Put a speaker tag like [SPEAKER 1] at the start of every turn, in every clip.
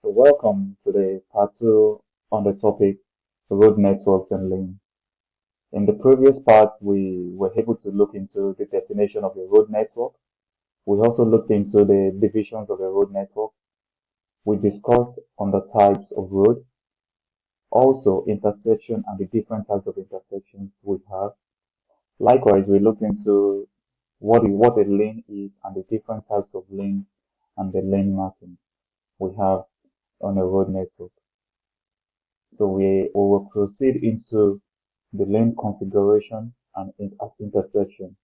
[SPEAKER 1] So welcome to the part two on the topic road networks and lane. In the previous part, we were able to look into the definition of a road network. We also looked into the divisions of a road network. We discussed on the types of road, also intersection and the different types of intersections we have. Likewise, we looked into what a lane is and the different types of lanes and the lane markings we have on a road network. So we will proceed into the lane configuration and intersection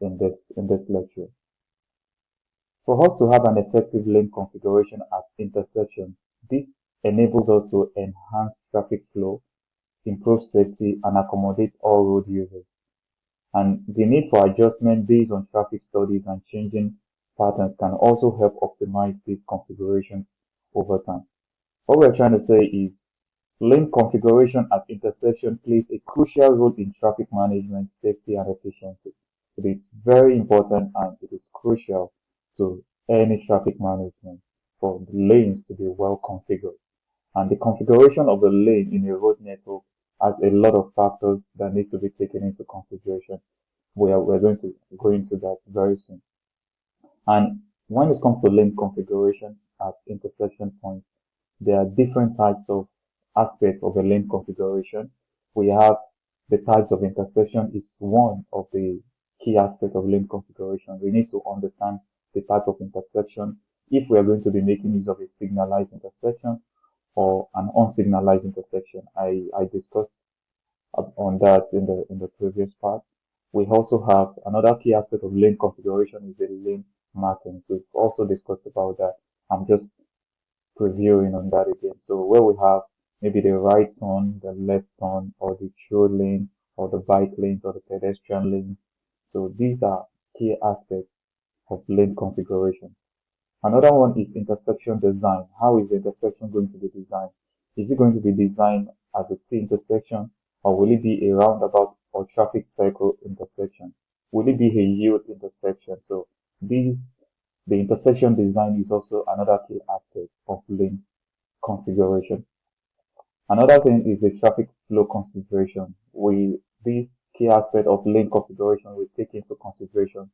[SPEAKER 1] in this lecture. For us to have an effective lane configuration at intersection, this enables us to enhance traffic flow, improve safety, and accommodate all road users. And the need for adjustment based on traffic studies and changing patterns can also help optimize these configurations over time. What we're trying to say is lane configuration at intersection plays a crucial role in traffic management, safety, and efficiency. It is very important and it is crucial to any traffic management for the lanes to be well configured. And the configuration of the lane in a road network has a lot of factors that needs to be taken into consideration. We're going to go into that very soon. And when it comes to lane configuration at intersection points, there are different types of aspects of a lane configuration. We have the types of intersection is one of the key aspects of lane configuration. We need to understand the type of intersection if we are going to be making use of a signalized intersection or an unsignalized intersection. I discussed on that in the previous part. We also have another key aspect of lane configuration is the lane markings. We've also discussed about that. I'm just previewing on that again. So where we have maybe the right turn, the left turn, or the through lane, or the bike lanes, or the pedestrian lanes. So these are key aspects of lane configuration. Another one is intersection design. How is the intersection going to be designed? Is it going to be designed as a T intersection, or will it be a roundabout or traffic circle intersection? Will it be a yield intersection? So these the intersection design is also another key aspect of lane configuration. Another thing is the traffic flow consideration. This key aspect of lane configuration will take into consideration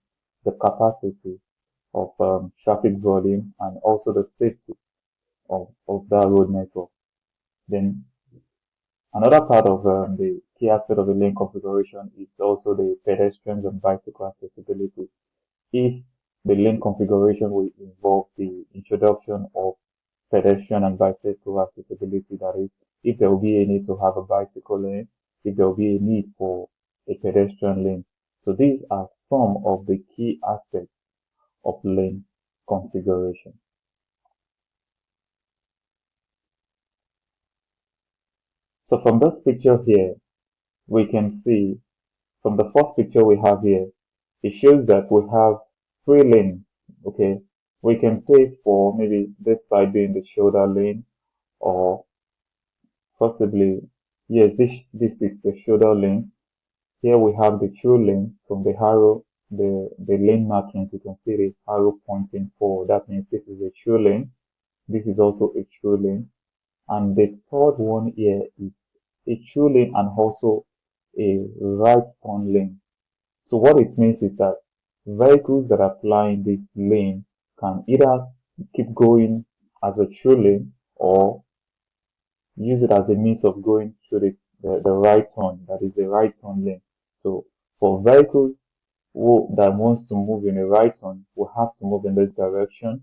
[SPEAKER 1] the capacity of traffic volume and also the safety of that road network. Then another part of the key aspect of the lane configuration is also the pedestrians and bicycle accessibility. If the lane configuration will involve the introduction of pedestrian and bicycle accessibility, that is, if there will be a need to have a bicycle lane, if there will be a need for a pedestrian lane. So these are some of the key aspects of lane configuration. So from this picture here, we can see from the first picture we have here, it shows that we have three lanes. Okay, we can say for maybe this side being the shoulder lane, or possibly yes, this is the shoulder lane. Here we have the true lane from the arrow, the lane markings. You can see the arrow pointing forward. That means this is a true lane. This is also a true lane. And the third one here is a true lane and also a right turn lane. So what it means is that vehicles that are flying this lane can either keep going as a true lane or use it as a means of going to the right turn, that is the right turn lane. So for vehicles that wants to move in a right turn will have to move in this direction.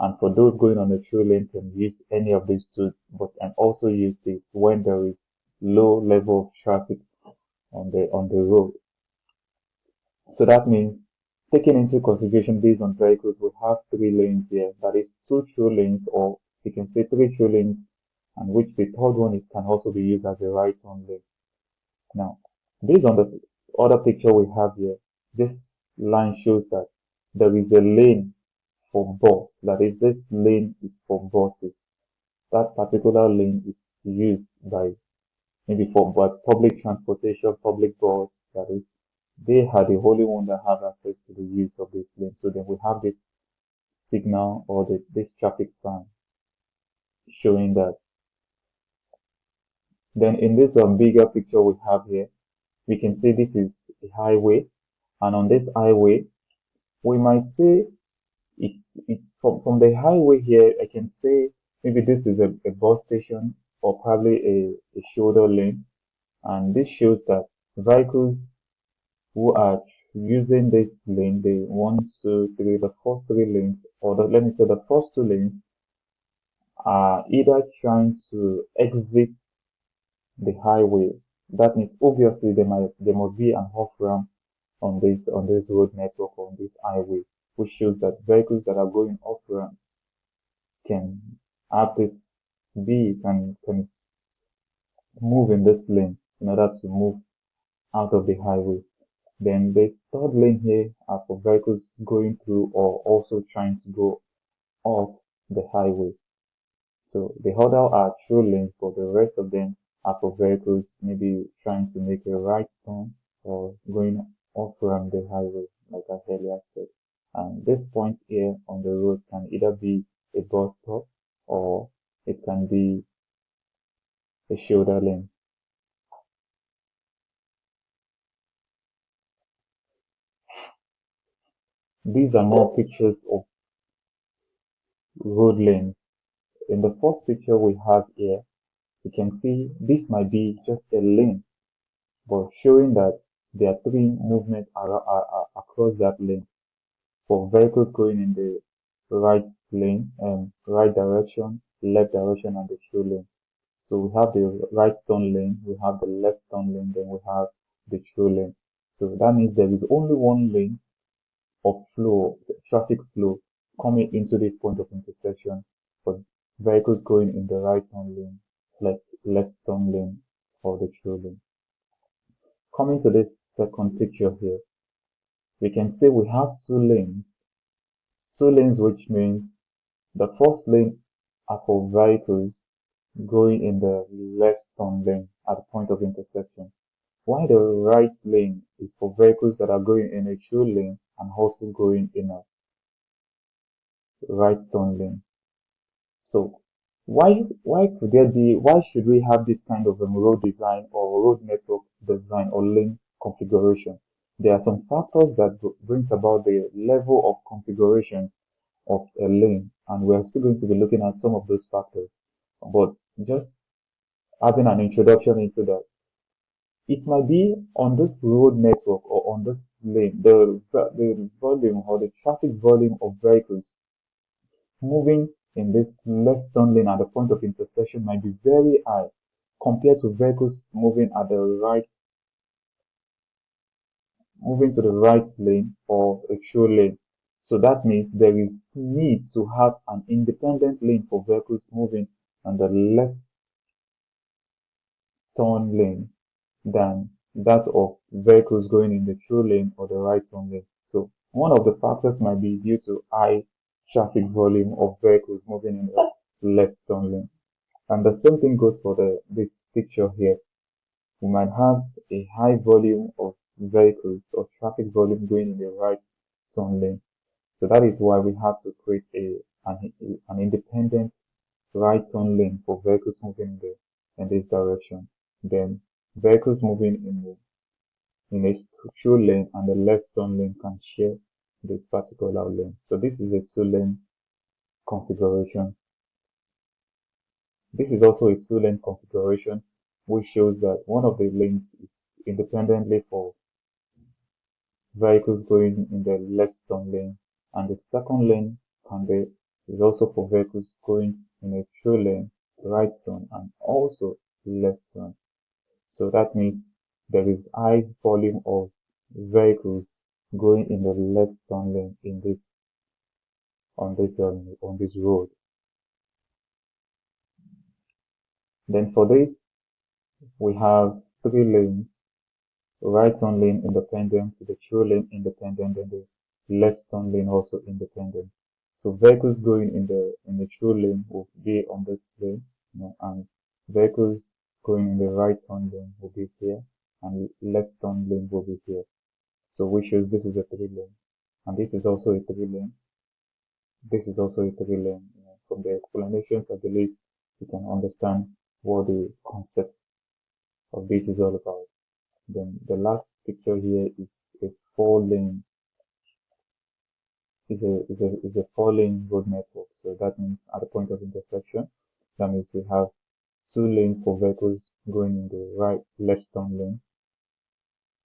[SPEAKER 1] And for those going on the true lane can use any of these two, but can also use this when there is low level of traffic on the road. So that means taking into consideration based on vehicles, we have three lanes here. That is two true lanes, or you can say three true lanes, and which the third one is can also be used as a right turn lane. Now, based on the other picture we have here, this line shows that there is a lane for bus. That is, this lane is for buses. That particular lane is used by maybe for but public transportation, public bus, that is, they are the only one that have access to the use of this lane. So then we have this signal or this traffic sign showing that. Then in this bigger picture we have here, we can say this is a highway, and on this highway, we might say it's from the highway here. I can say maybe this is a bus station or probably a shoulder lane, and this shows that vehicles who are using this lane, the one, two, three, the first three lanes, or let me say the first two lanes, are either trying to exit the highway. That means obviously there must be an off ramp on this road network, on this highway, which shows that vehicles that are going off ramp can have this can move in this lane in order to move out of the highway. Then this third lane here are for vehicles going through or also trying to go off the highway. So the other are through lanes, but the rest of them are for vehicles maybe trying to make a right turn or going off from the highway, like I earlier said. And this point here on the road can either be a bus stop or it can be a shoulder lane. These are more pictures of road lanes. In the first picture we have here, you can see this might be just a lane, but showing that there are three movements across that lane for vehicles going in the right lane, right direction, left direction, and the through lane. So we have the right turn lane, we have the left turn lane, then we have the through lane. So that means there is only one lane of flow, traffic flow coming into this point of intersection for vehicles going in the right turn lane, left turn lane, or the through lane. Coming to this second picture here, we can say we have two lanes, which means the first lane are for vehicles going in the left turn lane at the point of intersection, while the right lane is for vehicles that are going in a through lane and also going in a right turn lane. So why should we have this kind of road design or road network design or lane configuration? There are some factors that brings about the level of configuration of a lane, and we're still going to be looking at some of those factors. But just having an introduction into that, it might be on this road network or on this lane, the volume or the traffic volume of vehicles moving in this left turn lane at the point of intersection might be very high compared to vehicles moving to the right lane or a through lane. So that means there is need to have an independent lane for vehicles moving on the left turn lane than that of vehicles going in the through lane or the right turn lane. So one of the factors might be due to high traffic volume of vehicles moving in the left turn lane. And the same thing goes for this picture here. We might have a high volume of vehicles or traffic volume going in the right turn lane. So that is why we have to create an independent right turn lane for vehicles moving in this direction. Then vehicles moving in a through lane and the left turn lane can share this particular lane. So this is a two-lane configuration. This is also a two-lane configuration, which shows that one of the lanes is independently for vehicles going in the left turn lane, and the second lane can be is also for vehicles going in a through lane, right turn, and also left turn. So that means there is high volume of vehicles going in the left turn lane in this on this road. Then for this, we have three lanes: right turn lane independent, the through lane independent, and the left turn lane also independent. So vehicles going in the through lane will be on this lane, and vehicles going in the right turn lane will be here, and left turn lane will be here. So which shows this is a three lane, and this is also a three lane. This is also a three lane. From the explanations, I believe you can understand what the concept of this is all about. Then the last picture here is a four lane is a four lane road network. So that means at the point of intersection, that means we have two lanes for vehicles going in the right left turn lane,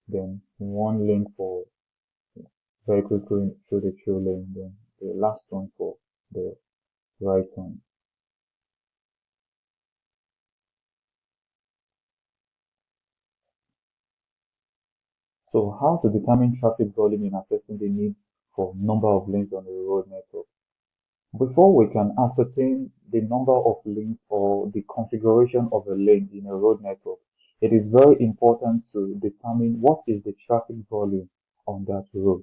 [SPEAKER 1] then one lane for vehicles going through the through lane, then the last one for the right turn. So how to determine traffic volume in assessing the need for number of lanes on the road network? Before we can ascertain the number of lanes or the configuration of a lane in a road network, it is very important to determine what is the traffic volume on that road.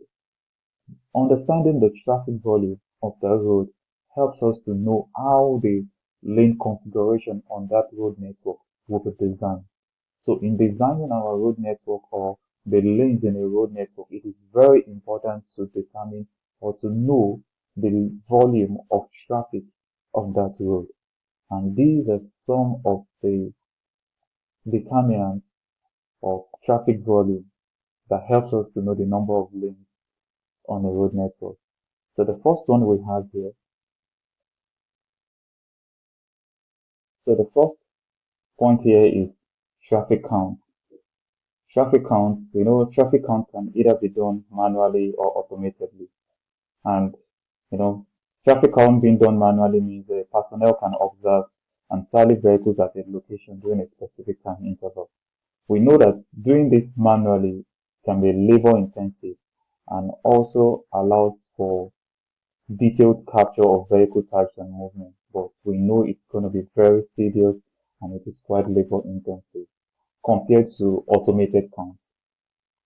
[SPEAKER 1] Understanding the traffic volume of that road helps us to know how the lane configuration on that road network will be designed. So in designing our road network or the lanes in a road network, it is very important to determine or to know the volume of traffic on that road. And these are some of the determinants of traffic volume that helps us to know the number of lanes on a road network. So the first one we have here. So the first point here is traffic count. Traffic counts, we know traffic count can either be done manually or automatically. And, you know, traffic count being done manually means personnel can observe and tally vehicles at a location during a specific time interval. We know that doing this manually can be labor intensive and also allows for detailed capture of vehicle types and movement, but we know it's going to be very tedious and it is quite labor intensive compared to automated counts.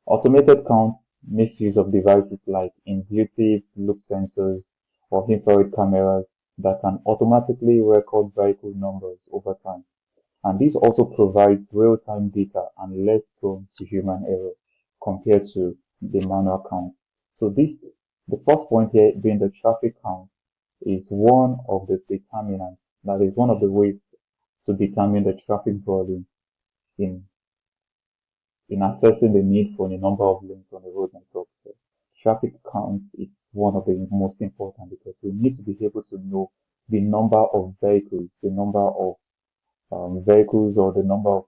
[SPEAKER 1] Automated counts makes use of devices like intuitive look sensors or infrared cameras that can automatically record vehicle numbers over time. And this also provides real-time data and less prone to human error compared to the manual count. So the first point here being the traffic count is one of the determinants, that is one of the ways to determine the traffic volume in in assessing the need for the number of lanes on the road network. So traffic counts is one of the most important because we need to be able to know the number of vehicles, the number of vehicles or the number of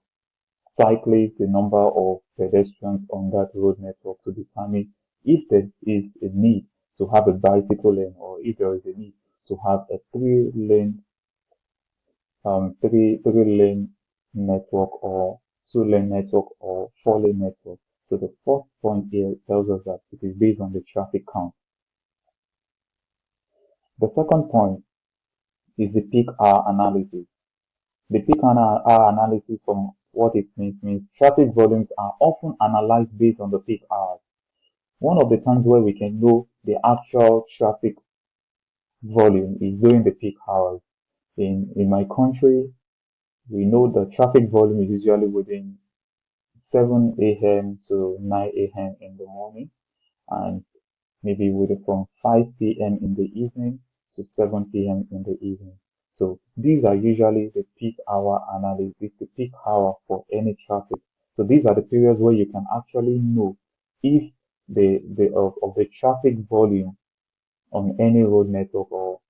[SPEAKER 1] cyclists, the number of pedestrians on that road network to determine if there is a need to have a bicycle lane or if there is a need to have a three lane network or two lane network or four lane network. So the first point here tells us that it is based on the traffic count. The second point is the peak hour analysis. The peak hour analysis, from what it means traffic volumes are often analyzed based on the peak hours. One of the times where we can know the actual traffic volume is during the peak hours. In my country, we know the traffic volume is usually within 7 a.m. to 9 a.m. in the morning, and maybe with it from 5 p.m. in the evening to 7 p.m. in the evening. So these are usually the peak hour analysis, the peak hour for any traffic. So these are the periods where you can actually know if of the traffic volume on any road network or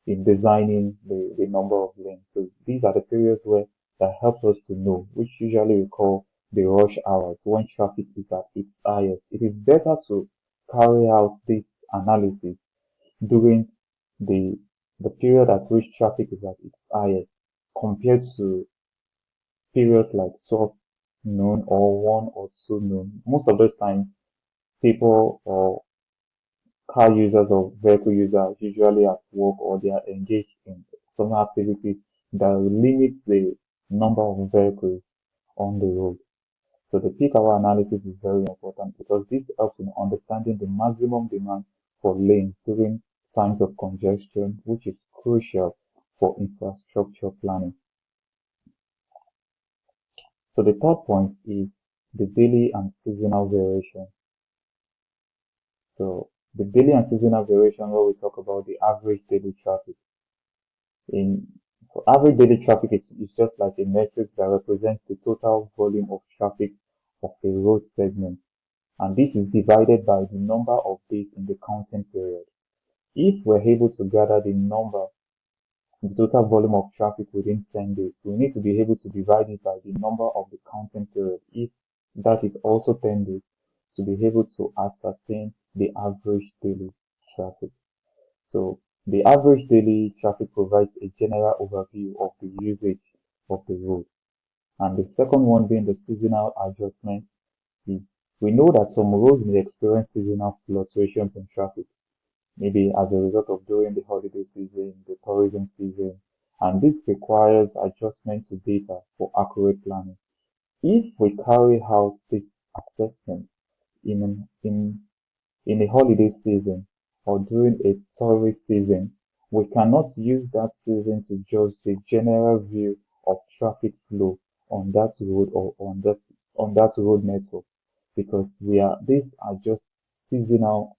[SPEAKER 1] in designing the number of lanes. So these are the periods where that helps us to know, which usually we call the rush hours when traffic is at its highest. It is better to carry out this analysis during the the period at which traffic is at its highest compared to periods like 12 noon or 1 or 2 noon. Most of those time, people or car users or vehicle users are usually at work or they are engaged in some activities that limits the number of vehicles on the road. So the peak hour analysis is very important because this helps in understanding the maximum demand for lanes during times of congestion, which is crucial for infrastructure planning. So the third point is the daily and seasonal variation. So the daily and seasonal variation, where we talk about the average daily traffic in So average daily traffic is just like a metric that represents the total volume of traffic of a road segment, and this is divided by the number of days in the counting period. If we're able to gather the total volume of traffic within 10 days, we need to be able to divide it by the number of the counting period, if that is also 10 days, to be able to ascertain the average daily traffic. So the average daily traffic provides a general overview of the usage of the road. And the second one being the seasonal adjustment is we know that some roads may experience seasonal fluctuations in traffic, maybe as a result of during the holiday season, the tourism season, and this requires adjustment to data for accurate planning. If we carry out this assessment in a holiday season or during a tourist season, we cannot use that season to judge the general view of traffic flow on that road or on that road network, because these are just seasonal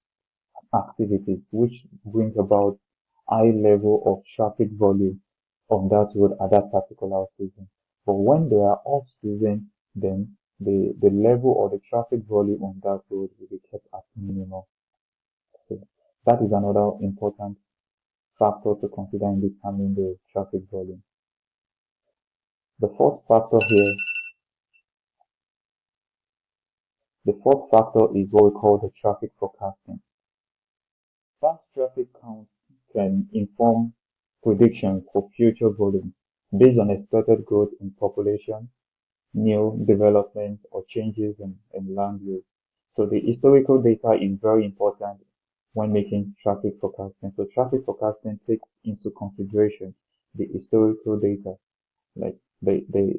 [SPEAKER 1] activities which bring about high level of traffic volume on that road at that particular season. But when they are off season, then the level or the traffic volume on that road will be kept at minimum. So that is another important factor to consider in determining the traffic volume. The fourth factor here, the fourth factor is what we call the traffic forecasting. Past traffic counts can inform predictions for future volumes based on expected growth in population, new developments, or changes in land use. So the historical data is very important when making traffic forecasting. So traffic forecasting takes into consideration the historical data, like the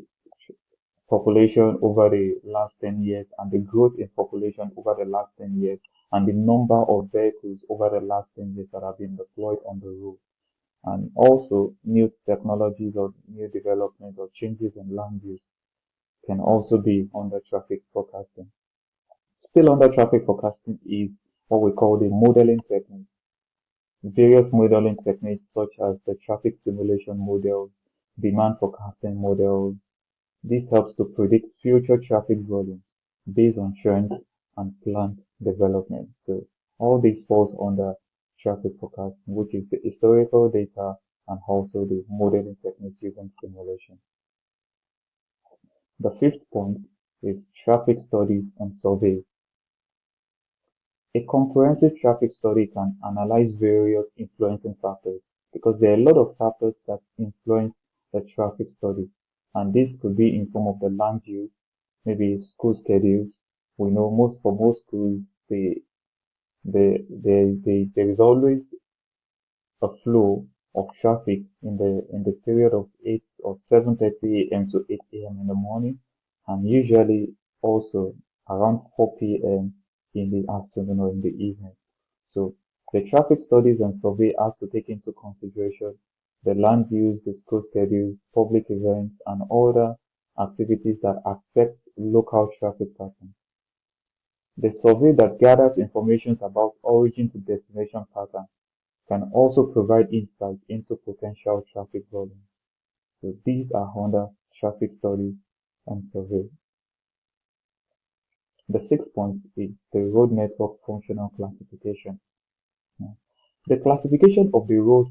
[SPEAKER 1] population over the last 10 years and the growth in population over the last 10 years and the number of vehicles over the last 10 years that have been deployed on the road. And also new technologies or new development or changes in land use can also be under traffic forecasting. Still under traffic forecasting is what we call the modeling techniques. Various modeling techniques such as the traffic simulation models, demand forecasting models. This helps to predict future traffic volumes based on trends and planned development. So all this falls under traffic forecasting, which is the historical data and also the modeling techniques using simulation. The fifth point is traffic studies and survey. A comprehensive traffic study can analyze various influencing factors because there are a lot of factors that influence the traffic study. And this could be in form of the land use, maybe school schedules. We know for most schools, there is always a flow of traffic in the period of 8 or 7:30 a.m. to 8 a.m. in the morning, and usually also around 4 p.m. in the afternoon or in the evening. So the traffic studies and survey has to take into consideration the land use, the school schedules, public events, and other activities that affect local traffic patterns. The survey that gathers information about origin to destination pattern can also provide insight into potential traffic volumes. So these are under traffic studies and survey. The sixth point is the road network functional classification. The classification of the road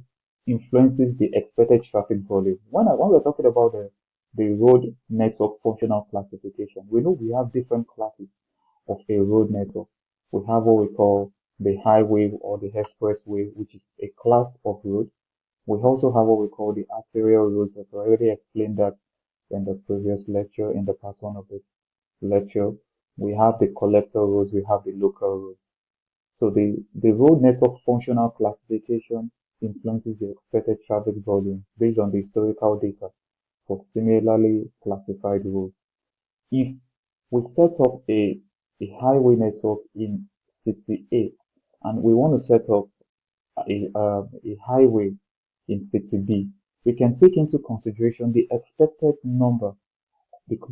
[SPEAKER 1] influences the expected traffic volume. When we're talking about the road network functional classification, we know we have different classes of a road network. We have what we call the highway or the expressway, which is a class of road. We also have what we call the arterial roads. I've already explained that in the previous lecture, in the part one of this lecture. We have the collector roads, we have the local roads. So the road network functional classification influences the expected traffic volume based on the historical data for similarly classified roads. If we set up a highway network in city A and we want to set up a highway in city B, we can take into consideration the expected number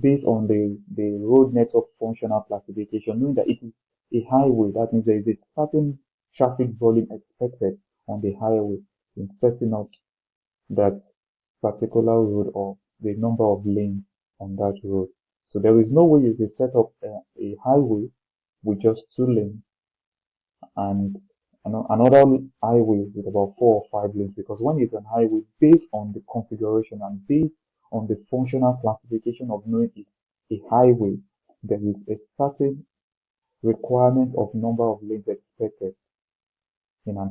[SPEAKER 1] based on the road network functional classification, knowing that it is a highway. That means there is a certain traffic volume expected on the highway in setting up that particular road or the number of lanes on that road. So there is no way you can set up a highway with just two lanes and another highway with about four or five lanes, because when it's an highway, based on the configuration and based on the functional classification of knowing it's a highway, there is a certain requirement of number of lanes expected in a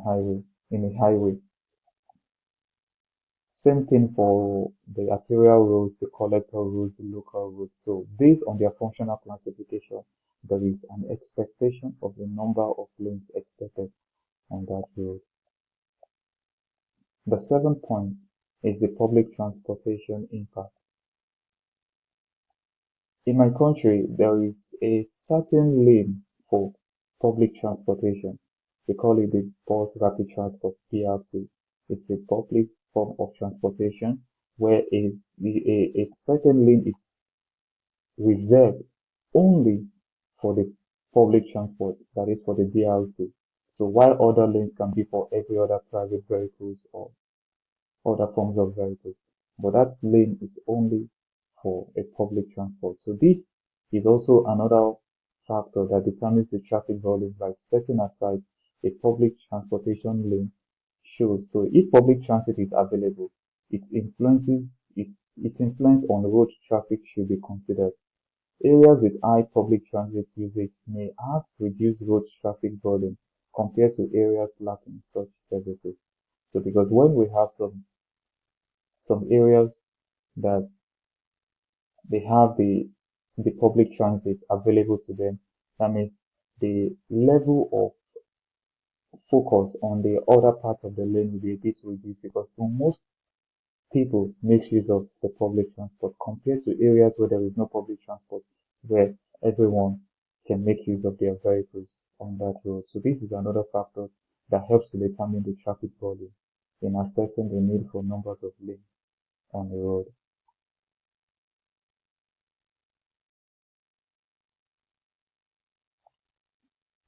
[SPEAKER 1] highway. Same thing for the arterial roads, the collector roads, the local roads. So based on their functional classification, there is an expectation of the number of lanes expected on that road. The seventh point is the public transportation impact. In my country, there is a certain lane for public transportation. We call it the Bus Rapid Transport (BRT). It's a public form of transportation where a certain lane is reserved only for the public transport, that is for the BRT. So while other lanes can be for every other private vehicles or other forms of vehicles, but that lane is only for a public transport. So this is also another factor that determines the traffic volume by setting aside a public transportation lane shows. So if public transit is available, its influence on road traffic should be considered. Areas with high public transit usage may have reduced road traffic volume compared to areas lacking such services. So because when we have some areas that they have the public transit available to them, that means the level of focus on the other parts of the lane will be a bit reduced, because most people make use of the public transport compared to areas where there is no public transport, where everyone can make use of their vehicles on that road. So this is another factor that helps to determine the traffic volume in assessing the need for numbers of lanes on the road.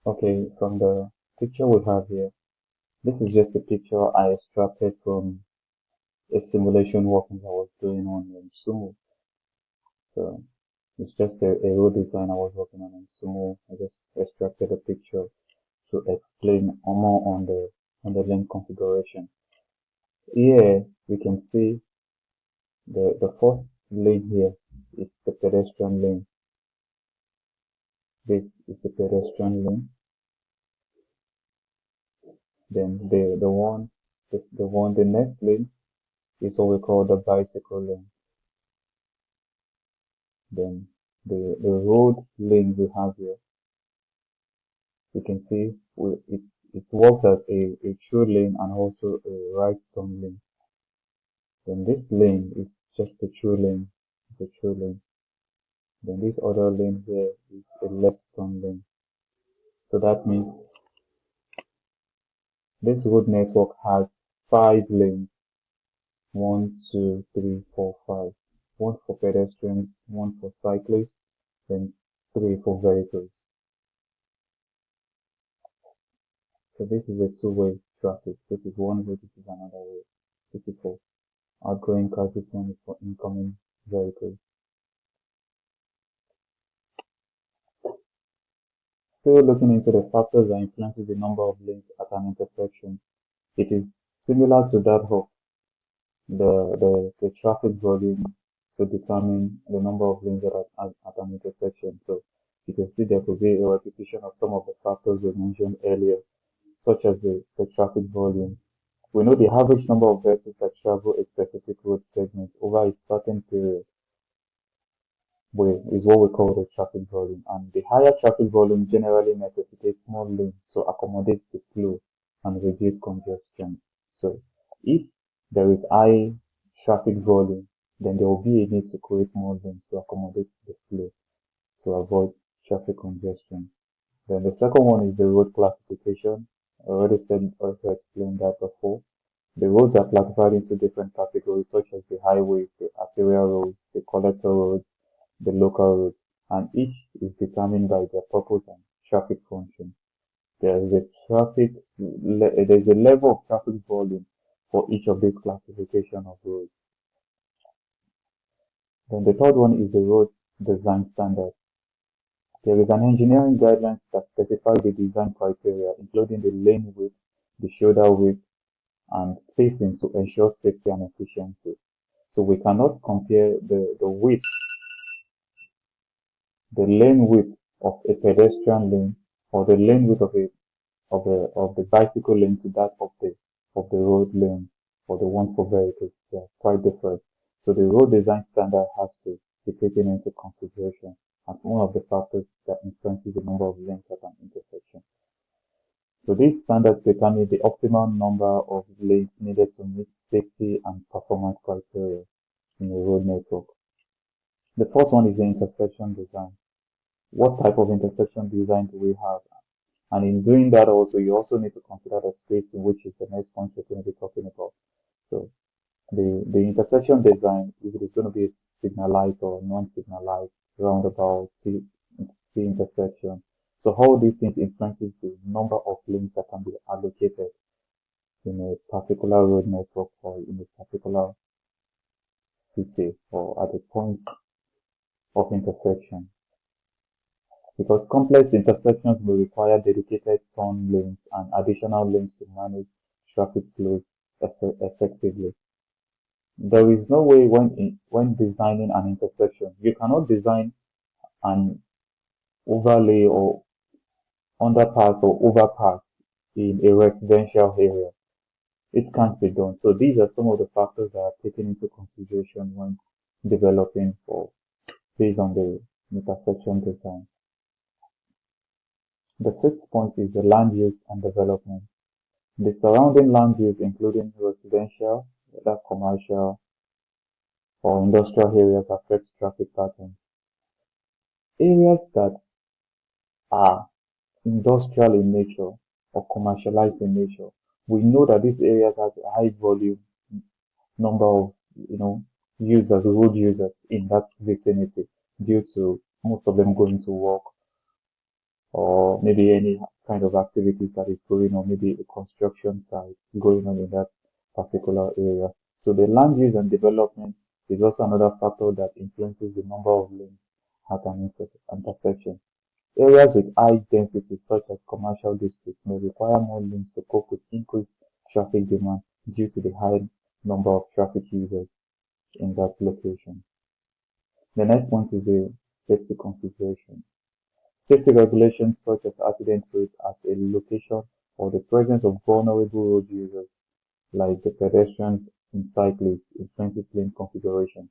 [SPEAKER 1] Okay, from the picture we have here, this is just a picture I extracted from a simulation working I was doing on Sumo. So it's just a road design I was working on Sumo. I just extracted a picture to explain more on the lane configuration. Here we can see the first lane here is the pedestrian lane. This is the pedestrian lane. Then the next lane is what we call the bicycle lane. Then the road lane we have here, you can see it works as a true lane and also a right turn lane. Then this lane is just a true lane. It's a true lane. Then this other lane here is a left turn lane. So that means this road network has 5 lanes. 1, 2, 3, 4, 5. One for pedestrians, one for cyclists, then 3 for vehicles. So this is a two-way traffic. This is one way, this is another way. This is for outgoing cars, this one is for incoming vehicles. Still looking into the factors that influences the number of lanes at an intersection. It is similar to that of the traffic volume to determine the number of lanes at an intersection. So you can see there could be a repetition of some of the factors we mentioned earlier, such as the traffic volume. We know the average number of vehicles that travel a specific road segment over a certain period is what we call the traffic volume. And the higher traffic volume generally necessitates more lanes to accommodate the flow and reduce congestion. So if there is high traffic volume, then there will be a need to create more lanes to accommodate the flow to avoid traffic congestion. Then the second one is the road classification. I already said, also explained that before. The roads are classified into different categories such as the highways, the arterial roads, the collector roads, the local roads, and each is determined by their purpose and traffic function. There is a level of traffic volume for each of these classification of roads. Then the third one is the road design standard. There is an engineering guidelines that specify the design criteria, including the lane width, the shoulder width, and spacing to ensure safety and efficiency. So we cannot compare the lane width of a pedestrian lane or the lane width of the bicycle lane to that of the road lane or the one for vehicles. They are quite different. So the road design standard has to be taken into consideration as one of the factors that influences the number of lanes at an intersection. So these standards determine the optimal number of lanes needed to meet safety and performance criteria in a road network. The first one is the intersection design. What type of intersection design do we have? And in doing that also, you also need to consider the spacing, which is the next point we're going to be talking about. So the intersection design, if it is going to be signalized or non-signalized roundabout, T intersection. So how these things influences the number of lanes that can be allocated in a particular road network or in a particular city or at a point of intersection. Because complex intersections will require dedicated turn lanes and additional lanes to manage traffic flows effectively. There is no way when designing an intersection, you cannot design an overlay or underpass or overpass in a residential area. It can't be done. So these are some of the factors that are taken into consideration when developing for based on the intersection design. The fifth point is the land use and development. The surrounding land use, including residential, whether commercial, or industrial areas, affects traffic patterns. Areas that are industrial in nature or commercialized in nature, we know that these areas has a high volume number of users, road users in that vicinity due to most of them going to work or maybe any kind of activities that is going on, maybe a construction site going on in that particular area. So the land use and development is also another factor that influences the number of lanes at an intersection. Areas with high density, such as commercial districts, may require more lanes to cope with increased traffic demand due to the high number of traffic users in that location. The next point is the safety consideration. Safety regulations such as accident rate at a location or the presence of vulnerable road users like the pedestrians and cyclists influences lane configuration.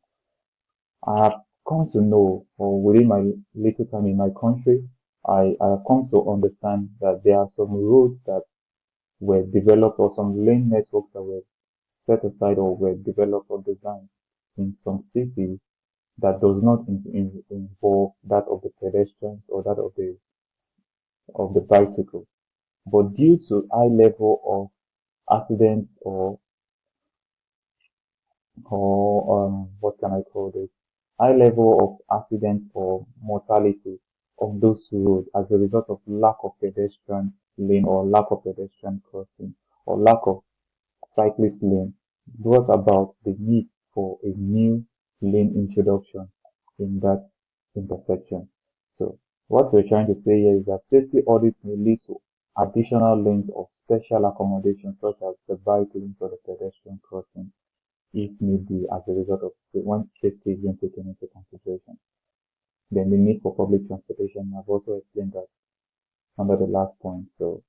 [SPEAKER 1] I have come to know, or within my little time in my country, I have come to understand that there are some roads that were developed or some lane networks that were set aside or were developed or designed in some cities that does not involve that of the pedestrians or that of the bicycle. But due to high level of accidents or what can I call this? High level of accident or mortality on those roads as a result of lack of pedestrian lane or lack of pedestrian crossing or lack of cyclist lane brought about the need for a new lane introduction in that intersection. So what we're trying to say here is that safety audits may lead to additional lanes or special accommodations such as the bike lanes or the pedestrian crossing if need be as a result of when safety is being taken into consideration. Then the need for public transportation, I've also explained that under the last point. So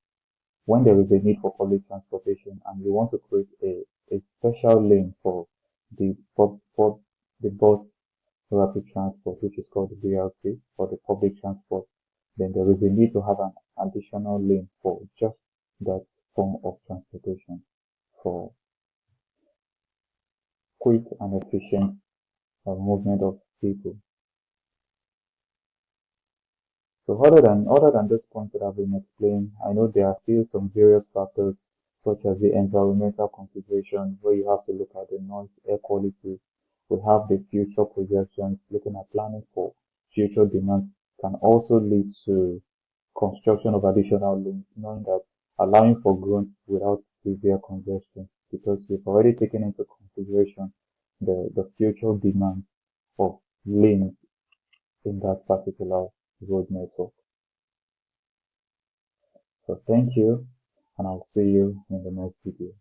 [SPEAKER 1] when there is a need for public transportation and we want to create a special lane for for the bus rapid transport, which is called the BRT, or the public transport, then there is a need to have an additional lane for just that form of transportation for quick and efficient movement of people. So other than these points that have been explained, I know there are still some various factors such as the environmental consideration where you have to look at the noise, air quality. We have the future projections, looking at planning for future demands can also lead to construction of additional lanes, knowing that allowing for growth without severe congestion because we've already taken into consideration the future demands of lanes in that particular road network. So thank you, and I'll see you in the next video.